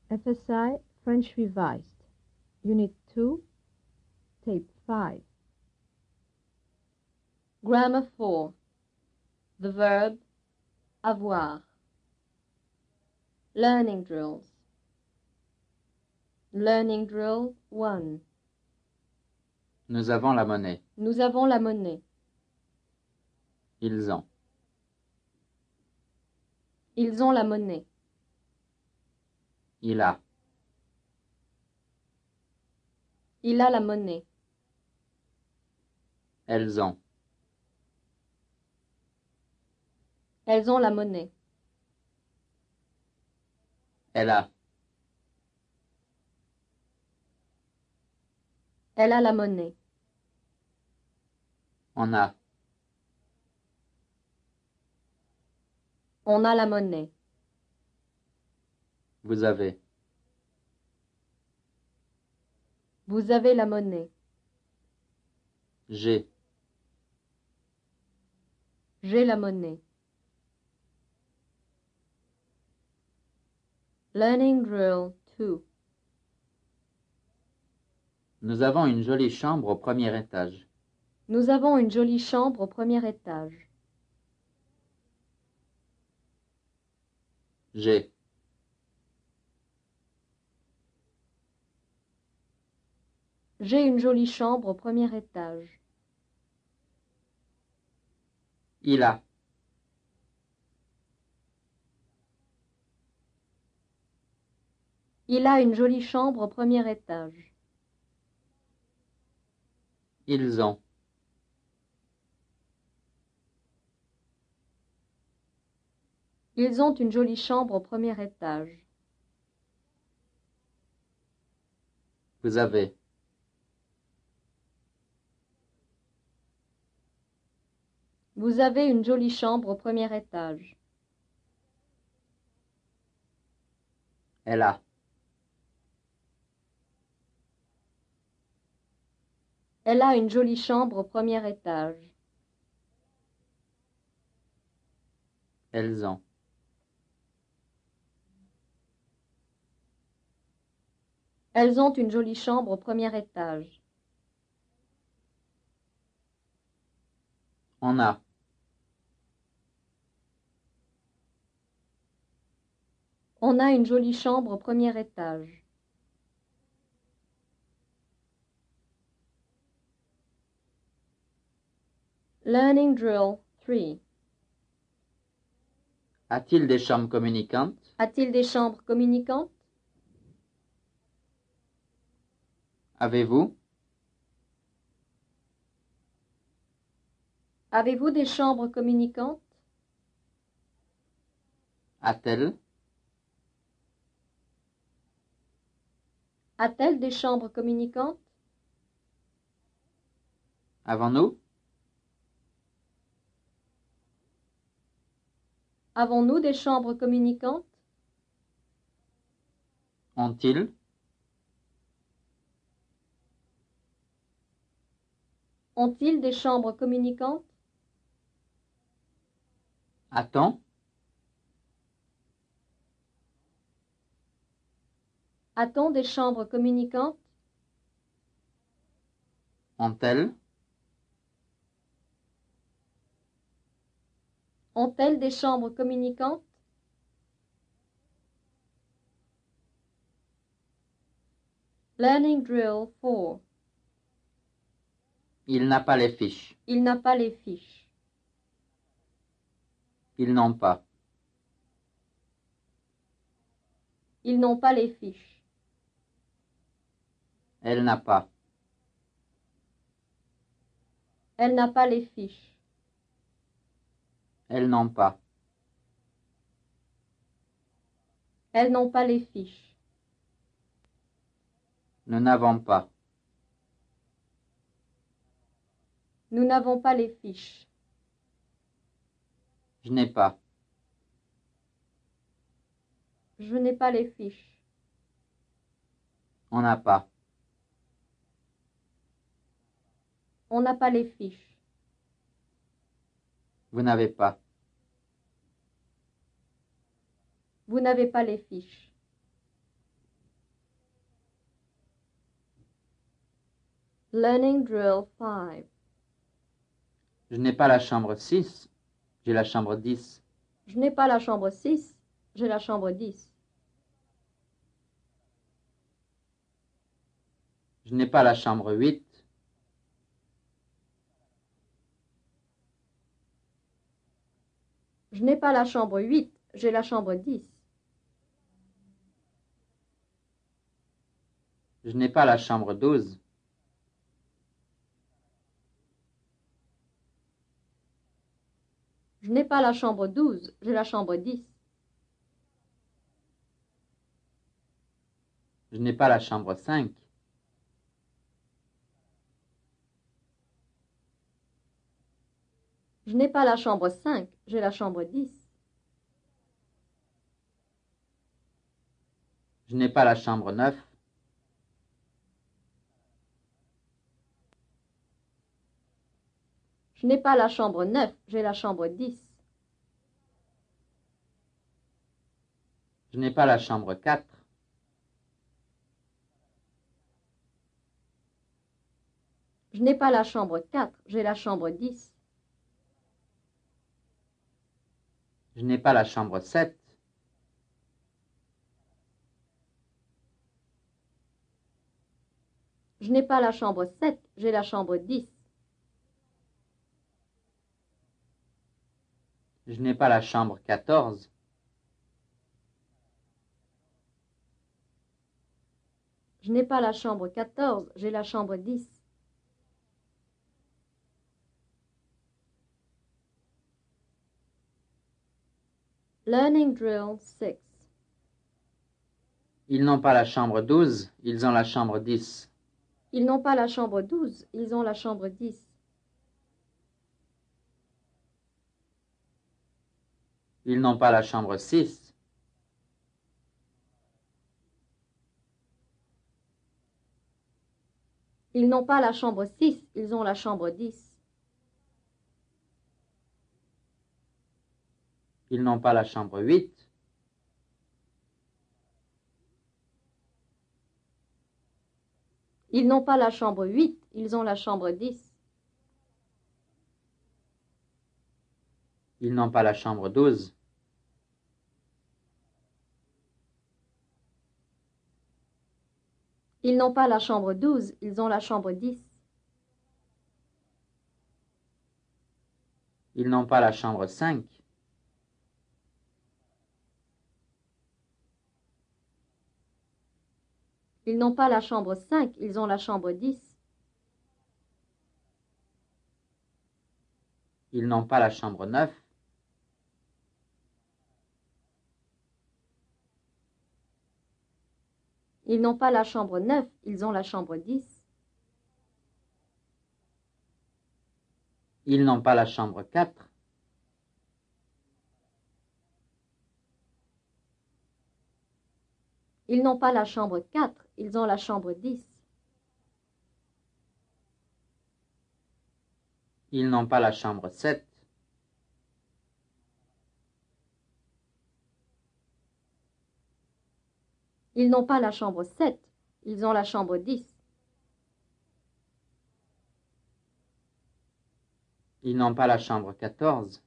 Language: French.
FSI French Revised, Unit 2, Tape 5. Grammar 4. The verb avoir. Learning drills. Learning drill 1. Nous avons la monnaie. Nous avons la monnaie. Ils ont. Ils ont la monnaie. Il a. Il a la monnaie. Elles ont. Elles ont la monnaie. Elle a. Elle a la monnaie. On a. On a la monnaie. Vous avez. Vous avez la monnaie. J'ai. J'ai la monnaie. Learning drill 2. Nous avons une jolie chambre au premier étage. Nous avons une jolie chambre au premier étage. J'ai. J'ai une jolie chambre au premier étage. Il a. Il a une jolie chambre au premier étage. Ils ont. Ils ont une jolie chambre au premier étage. Vous avez. Vous avez une jolie chambre au premier étage. Elle a. Elle a une jolie chambre au premier étage. Elles ont. Elles ont une jolie chambre au premier étage. On a. On a une jolie chambre au premier étage. Learning drill 3. A-t-il des chambres communicantes? A-t-il des chambres communicantes? Avez-vous? Avez-vous des chambres communicantes? A-t-elle? A-t-elle des chambres communicantes? Avons-nous? Avons-nous des chambres communicantes? Ont-ils? Ont-ils des chambres communicantes? A-t-on? A-t-on des chambres communicantes? Ont-elles? Ont-elles des chambres communicantes? Learning drill 4. Il n'a pas les fiches. Il n'a pas les fiches. Ils n'ont pas. Ils n'ont pas les fiches. Elle n'a pas. Elle n'a pas les fiches. Elles n'ont pas. Elles n'ont pas les fiches. Nous n'avons pas. Nous n'avons pas les fiches. Je n'ai pas. Je n'ai pas les fiches. On n'a pas. On n'a pas les fiches. Vous n'avez pas. Vous n'avez pas les fiches. Learning Drill 5. Je n'ai pas la chambre 6, j'ai la chambre 10. Je n'ai pas la chambre 6, j'ai la chambre 10. Je n'ai pas la chambre 8. Je n'ai pas la chambre 8, j'ai la chambre 10. Je n'ai pas la chambre 12. Je n'ai pas la chambre 12, j'ai la chambre 10. Je n'ai pas la chambre 5. Je n'ai pas la chambre 5, j'ai la chambre 10. Je n'ai pas la chambre 9. Je n'ai pas la chambre 9, j'ai la chambre 10. Je n'ai pas la chambre 4. Je n'ai pas la chambre 4, j'ai la chambre 10. Je n'ai pas la chambre 7. Je n'ai pas la chambre 7, j'ai la chambre 10. Je n'ai pas la chambre 14. Je n'ai pas la chambre 14, j'ai la chambre 10. Learning Drill 6. Ils n'ont pas la chambre 12, ils ont la chambre 10. Ils n'ont pas la chambre 12, ils ont la chambre 10. Ils n'ont pas la chambre 6. Ils n'ont pas la chambre 6, ils ont la chambre 10. Ils n'ont pas la chambre 8. Ils n'ont pas la chambre 8, ils ont la chambre 10. Ils n'ont pas la chambre 12. Ils n'ont pas la chambre 12, ils ont la chambre 10. Ils n'ont pas la chambre 5. Ils n'ont pas la chambre 5, ils ont la chambre 10. Ils n'ont pas la chambre 9. Ils n'ont pas la chambre 9, ils ont la chambre 10. Ils n'ont pas la chambre 4. Ils n'ont pas la chambre 4, ils ont la chambre 10. Ils n'ont pas la chambre 7. Ils n'ont pas la chambre 7, ils ont la chambre 10. Ils n'ont pas la chambre 14.